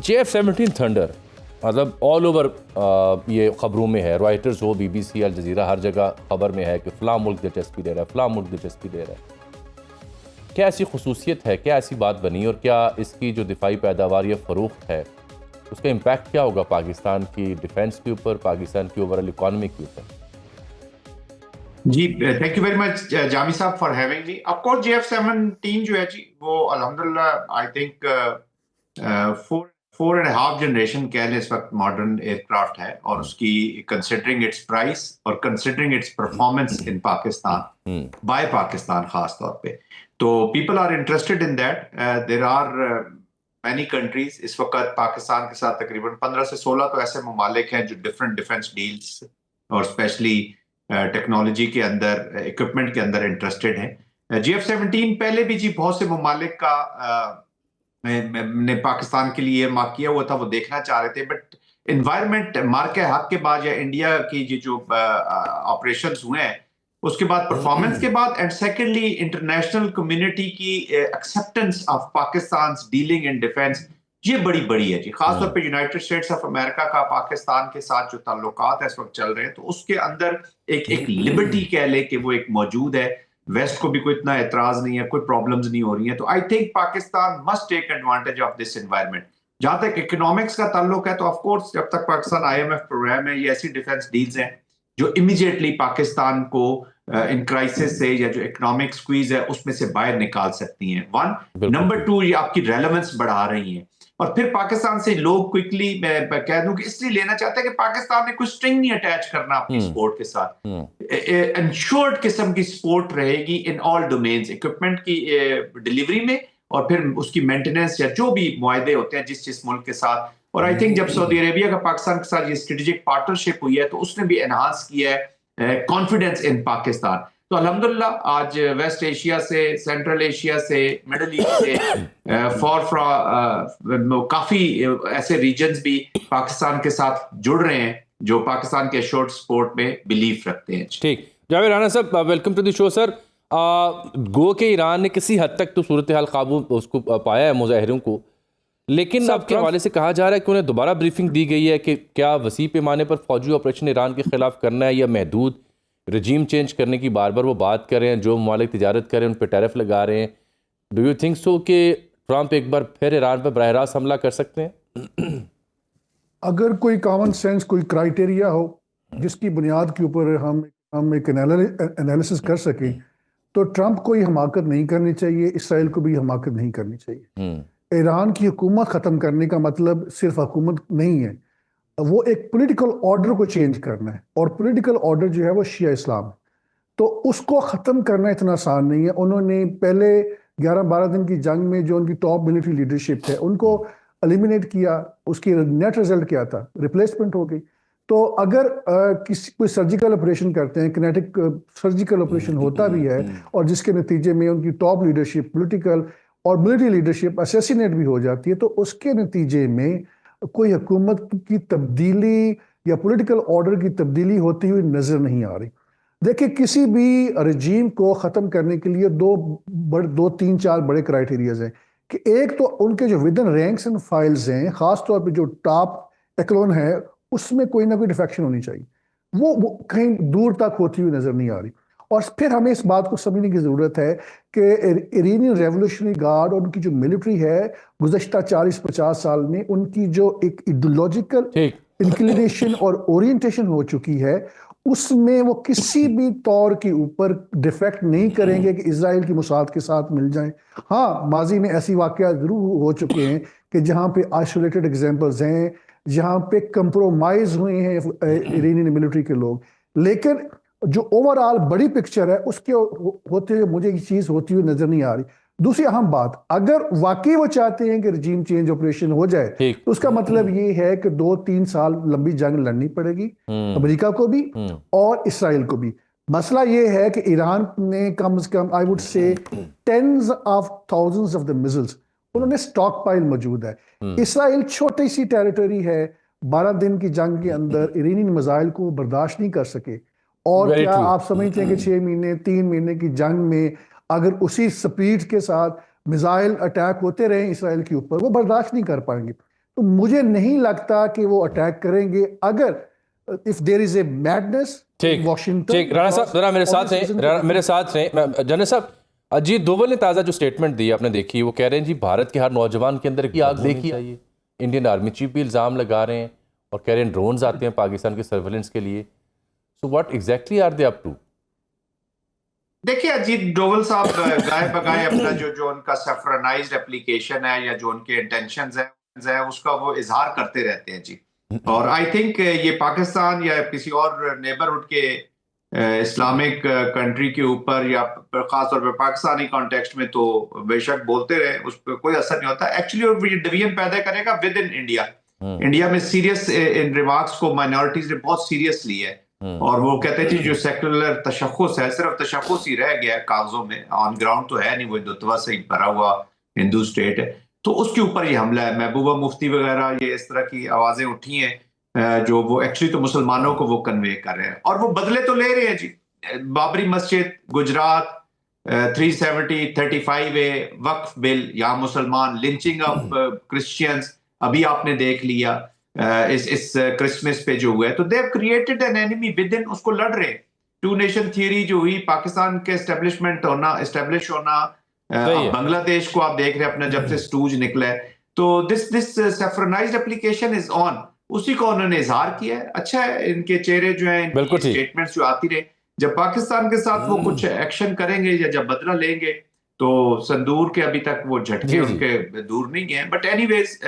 JF-17 thunder मतलब all over ये ख़बरों में है, रॉयटर्स हो, BBC, अल जज़ीरा, हर जगह ख़बर में है कि फ़लाँ मुल्क दिलचस्पी ले रहा है, फ़लाँ मुल्क दिलचस्पी ले रहा है। क्या ऐसी खसूसियत है, क्या ऐसी बात बनी और क्या इसकी जो दिफाई पैदावार या फ़रोख्त है उसका इम्पैक्ट क्या होगा पाकिस्तान की डिफेंस के ऊपर, पाकिस्तान की ओवरऑल इकॉनमी के ऊपर? जी, thank you very much Jami साहब for having me. Of course JF-17 जो है जी, वो अल्हम्दुलिल्लाह I think four and half generation कह लें इस वक्त मॉडर्न एयरक्राफ्ट है, और उसकी कंसिडरिंग इट्स प्राइस और considering its performance in Pakistan, by Pakistan खास तौर पे, तो people are interested in that. There are many countries इस वक्त पाकिस्तान के साथ तकरीबन 15 से 16 तो ऐसे ममालिक हैं जो डिफरेंट डिफेंस डील्स और स्पेशली टेक्नोलॉजी के अंदर, इक्विपमेंट के अंदर इंटरेस्टेड हैं। JF-17 पहले भी जी बहुत से ममालिक का ने पाकिस्तान के लिए मार्क किया हुआ था, वो देखना चाह रहे थे, बट एनवायरनमेंट मार के हक के बाद या इंडिया की जो ऑपरेशंस हुए हैं उसके बाद, परफॉर्मेंस के बाद, एंड सेकेंडली इंटरनेशनल कम्युनिटी की acceptance of Pakistan dealing in defence, ये बड़ी है जी। खासतौर पे यूनाइटेड स्टेट्स ऑफ अमेरिका का पाकिस्तान के साथ जो ताल्लुकात है इस वक्त चल रहे हैं, तो उसके अंदर एक लिबर्टी कह ले कि वो एक मौजूद है। वेस्ट को भी कोई इतना एतराज नहीं है, कोई प्रॉब्लम्स नहीं हो रही है, तो I think Pakistan must take advantage of this environment. जहां तक इकोनॉमिक्स का ताल्लुक है, तो ऑफ कोर्स जब तक पाकिस्तान IMF प्रोग्राम है, ये ऐसी डिफेंस डील्स हैं जो इमीडिएटली पाकिस्तान को इन क्राइसिस से या जो इकोनॉमिक स्क्वीज है उसमें से बाहर निकाल सकती हैं, वन। नंबर टू, ये आपकी रेलेवेंस बढ़ा रही हैं, और फिर पाकिस्तान से लोग क्विकली, मैं कह दूं कि इसलिए लेना चाहते हैं कि पाकिस्तान ने कोई स्ट्रिंग नहीं अटैच करना अपनी सपोर्ट के साथ। इंश्योर्ड किस्म की सपोर्ट रहेगी इन ऑल डोमेन्स, इक्विपमेंट की डिलीवरी में और फिर उसकी मेंटेनेंस या जो भी मुआहदे होते हैं जिस मुल्क के साथ। और आई थिंक जब सऊदी अरेबिया का पाकिस्तान के साथ ये स्ट्रेटेजिक पार्टनरशिप हुई है, तो उसने भी एनहांस किया है कॉन्फिडेंस इन पाकिस्तान। तो अल्हम्दुलिल्लाह आज वेस्ट एशिया से, सेंट्रल एशिया से, मिडल ईस्ट से, काफी ऐसे रीजन्स भी पाकिस्तान के साथ जुड़ रहे हैं जो पाकिस्तान के शॉर्ट सपोर्ट में बिलीव रखते हैं। ठीक, जावेद राना साहब, welcome to the show sir. गो के ईरान ने किसी हद तक तो सूरत हाल काबू उसको पाया है मुजाहिरों को, लेकिन अब के हवाले से कहा जा रहा है कि उन्हें दोबारा ब्रीफिंग दी गई है कि क्या वसी पैमाने पर फौजी ऑपरेशन ईरान के खिलाफ करना है या महदूद रजीम चेंज करने की बार बार वो बात कर रहे हैं। जो ममालिक तिजारत कर रहे हैं उन पर टैरिफ लगा रहे हैं। डू यू थिंक सो कि ट्रंप एक बार फिर ईरान पर बराह रास्त हमला कर सकते हैं? अगर कोई कॉमन सेंस, कोई क्राइटेरिया हो जिसकी बुनियाद के ऊपर हम एक एनालिसिस कर सकें, तो ट्रंप को ही हमाकत नहीं करनी चाहिए, इसराइल को भी हमाकत नहीं करनी चाहिए। ईरान की हुकूमत ख़त्म करने का मतलब सिर्फ हुकूमत नहीं है, वो एक पॉलिटिकल ऑर्डर को चेंज करना है, और पॉलिटिकल ऑर्डर जो है वो शिया इस्लाम, तो उसको ख़त्म करना इतना आसान नहीं है। उन्होंने पहले 11-12 दिन की जंग में जो उनकी टॉप मिलिट्री लीडरशिप है उनको एलिमिनेट किया, उसकी नेट रिजल्ट क्या था? रिप्लेसमेंट हो गई। तो अगर कोई सर्जिकल ऑपरेशन करते हैं, किनेटिक सर्जिकल ऑपरेशन होता भी है, और जिसके नतीजे में उनकी टॉप लीडरशिप, पॉलिटिकल और मिलिट्री लीडरशिप असैसिनेट भी हो जाती है, तो उसके नतीजे में कोई हुकूमत की तब्दीली या पॉलिटिकल ऑर्डर की तब्दीली होती हुई नजर नहीं आ रही। देखिए, किसी भी रजीम को ख़त्म करने के लिए दो तीन चार बड़े क्राइटेरियाज हैं कि एक तो उनके जो with in ranks and files हैं, खास तौर पे जो टॉप एक्लोन है, उसमें कोई ना कोई डिफेक्शन होनी चाहिए। वो कहीं दूर तक होती हुई नजर नहीं आ रही। और फिर हमें इस बात को समझने की जरूरत है कि इरानियन रेवोल्यूशनरी गार्ड और उनकी जो मिलिट्री है गुज़श्ता 40-50 साल में उनकी जो एक इडियोलॉजिकल इंक्लिनेशन और ओरिएंटेशन हो चुकी है, उसमें वो किसी भी तौर के ऊपर डिफेक्ट नहीं करेंगे कि इजराइल की मुसाद के साथ मिल जाएं। हाँ, माजी में ऐसी वाक़यात जरूर हो चुके हैं कि जहाँ पे आइसोलेटेड एग्जाम्पल्स हैं, जहाँ पे कंप्रोमाइज हुए हैं इरानियन मिलिट्री के लोग, लेकिन जो ओवरऑल बड़ी पिक्चर है उसके होते हुए मुझे ये चीज़ होती हुई नजर नहीं आ रही। दूसरी अहम बात, अगर वाकई वो चाहते हैं कि रजीम चेंज ऑपरेशन हो जाए, तो उसका मतलब ये है कि 2-3 साल लंबी जंग लड़नी पड़ेगी अमेरिका को भी और इसराइल को भी। मसला ये है कि ईरान ने कम से कम I would say tens of thousands of the missiles उन्होंने स्टॉक पाइल मौजूद है। इसराइल छोटी सी टेरिटरी है, 12 दिन की जंग के अंदर इरानी मिसाइल को बर्दाश्त नहीं कर सके। और क्या आप समझते हैं कि 6 महीने 3 महीने की जंग में अगर उसी स्पीड के साथ मिसाइल अटैक होते रहे इसराइल के ऊपर, वो बर्दाश्त नहीं कर पाएंगे। तो मुझे नहीं लगता कि वो अटैक करेंगे। अगर if there is a madness ठीक वॉशिंगटन। ठीक, राणा साहब जरा मेरे साथ हैं, मेरे साथ हैं जनरल साहब। अजीत डोवल ने ताज़ा जो स्टेटमेंट दी आपने देखी, वो कह रहे हैं जी भारत के हर नौजवान के अंदर की आग देखी चाहिए। इंडियन आर्मी चीफ भी इल्ज़ाम लगा रहे हैं और कह रहे हैं ड्रोन्स आते हैं पाकिस्तान के सर्वेलेंस के लिए। So what exactly are they up to? देखिए अजीत डोवल साहब गाय बगाए अपना जो उनका सैफरनाइज्ड एप्लीकेशन है या जो उनके इंटेंशंस है उसका वो इजहार करते रहते हैं जी। और आई थिंक ये पाकिस्तान या किसी और नेबरहुड के इस्लामिक कंट्री के ऊपर या खासतौर पर पाकिस्तानी कॉन्टेक्स्ट में तो बेशक बोलते रहे, उस पर कोई असर नहीं होता एक्चुअली। और ये डिवीजन पैदा करेगा विद इन इंडिया। इंडिया में सीरियस इन रिमार्क्स को माइनॉरिटीज ने बहुत सीरियस ली है और वो कहते हैं जो सेकुलर तशख्खुस है सिर्फ तशख्खुस ही रह गया है कागजों में, ऑन ग्राउंड तो है नहीं, वो हिंदुत्व से ही भरा हुआ हिंदू स्टेट है। तो उसके ऊपर ये हमला है। महबूबा मुफ्ती वगैरह ये इस तरह की आवाजें उठी हैं जो वो एक्चुअली तो मुसलमानों को वो कन्वे कर रहे हैं और वो बदले तो ले रहे हैं जी। बाबरी मस्जिद, गुजरात 370-35A वक्फ बिल, यहाँ मुसलमान, लिंचिंग ऑफ क्रिश्चियंस अभी आपने देख लिया इस क्रिसमस पे जो हुआ है। तो they have created an enemy with in, उसको लड़ रहे। टू नेशन थियरी जो हुई, पाकिस्तान के एस्टेब्लिश होना, बांग्लादेश को आप देख रहे हैं अपना जब से स्टूज निकला है। तो दिस सैफरनाइज्ड एप्लीकेशन इज ऑन, उसी को उन्होंने इजहार किया है। अच्छा है इनके चेहरे जो हैं, इनकी स्टेटमेंट्स जो आती रहे, जब पाकिस्तान के साथ वो कुछ एक्शन करेंगे या जब बदला लेंगे तो संदूर के अभी तक वो झटके उनके दूर नहीं है। But anyways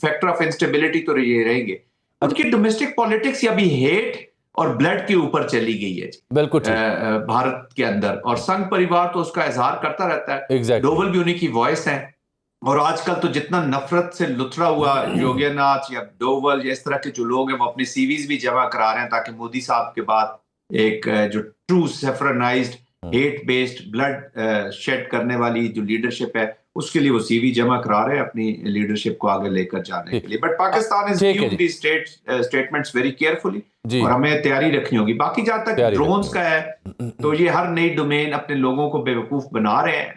factor of instability तो ये रहेंगे। उनकी डोमेस्टिक पॉलिटिक्स अभी हेट और ब्लड के ऊपर चली गई है बिल्कुल भारत के अंदर, और संघ परिवार तो उसका इजहार करता रहता है। डोवल भी उन्हीं की वॉइस है। और आजकल तो जितना नफरत से लुथरा हुआ योगीनाथ या डोवल या इस तरह के जो लोग हैं वो अपनी सीवीज भी जमा करा रहे हैं ताकि मोदी साहब के बाद एक जो true saffronised hate based bloodshed करने वाली जो लीडरशिप है उसके लिए वो सीवी जमा करा रहे हैं अपनी लीडरशिप को आगे लेकर जाने के लिए। But Pakistan is viewing the statements very carefully और हमें तैयारी रखनी होगी। बाकी जहां तक ड्रोन्स का है तो ये हर नई डोमेन अपने लोगों को बेवकूफ बना रहे हैं।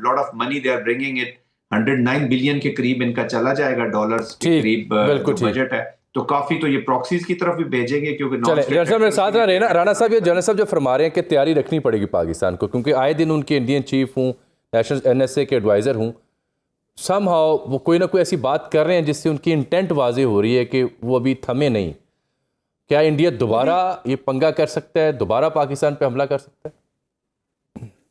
Lot of money they are bringing it, 109 billion के करीब इनका चला जाएगा डॉलर्स के करीब बजट है। तो काफी तो ये प्रॉक्सीज की तरफ भी भेजेंगे क्योंकि मेरे साथ राणा साहब, ये जनरल साहब जो फरमा रहे हैं कि तैयारी रखनी पड़ेगी पाकिस्तान को, क्योंकि आए दिन उनके इंडियन चीफ हूँ, नेशनल NSA के एडवाइज़र हूँ, समहाउ वो कोई ना कोई ऐसी बात कर रहे हैं जिससे उनकी इंटेंट वाज़ेह हो रही है कि वो अभी थमे नहीं। क्या इंडिया दोबारा ये पंगा कर सकता है, दोबारा पाकिस्तान पे हमला कर सकता है?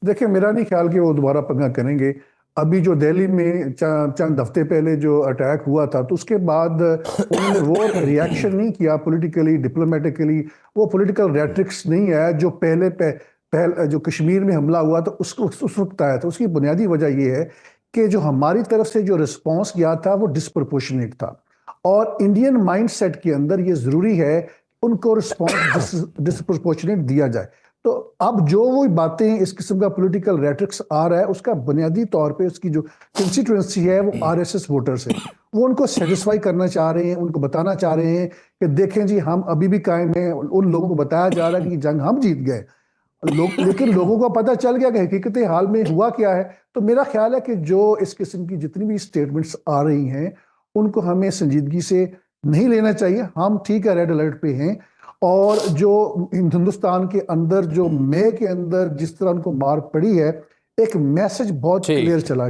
देखिए मेरा नहीं ख्याल कि वो दोबारा पंगा करेंगे। अभी जो दिल्ली में चंद हफ्ते पहले जो अटैक हुआ था तो उसके बाद उन्होंने वो रिएक्शन नहीं किया पॉलिटिकली, डिप्लोमेटिकली। वो पॉलिटिकल रेट्रिक्स नहीं है जो पहले जो कश्मीर में हमला हुआ था उस वक्त आया था। उसकी बुनियादी वजह ये है कि जो हमारी तरफ से जो रिस्पॉन्स गया था वो डिस्प्रपोर्शनेट था और इंडियन माइंडसेट के अंदर ये ज़रूरी है उनको रिस्पॉन्स डिस्प्रपोर्शनेट दिया जाए। तो अब जो वो बातें इस किस्म का पॉलिटिकल रेट्रिक्स आ रहा है उसका बुनियादी तौर पे उसकी जो कंस्टिट्यूएंसी है वो RSS वोटर्स है, वो उनको सेटिस्फाई करना चाह रहे हैं, उनको बताना चाह रहे हैं कि देखें जी हम अभी भी कायम हैं। उन लोगों को बताया जा रहा है कि जंग हम जीत गए लेकिन लोगों को पता चल गया कि हकीकत हाल में हुआ क्या है। तो मेरा ख्याल है कि जो इस किस्म की जितनी भी स्टेटमेंट्स आ रही हैं उनको हमें संजीदगी से नहीं लेना चाहिए। हम ठीक है रेड अलर्ट पे हैं और जो हिंदुस्तान के अंदर जो मई के अंदर जिस तरह उनको मार पड़ी है एक मैसेज बहुत क्लियर चला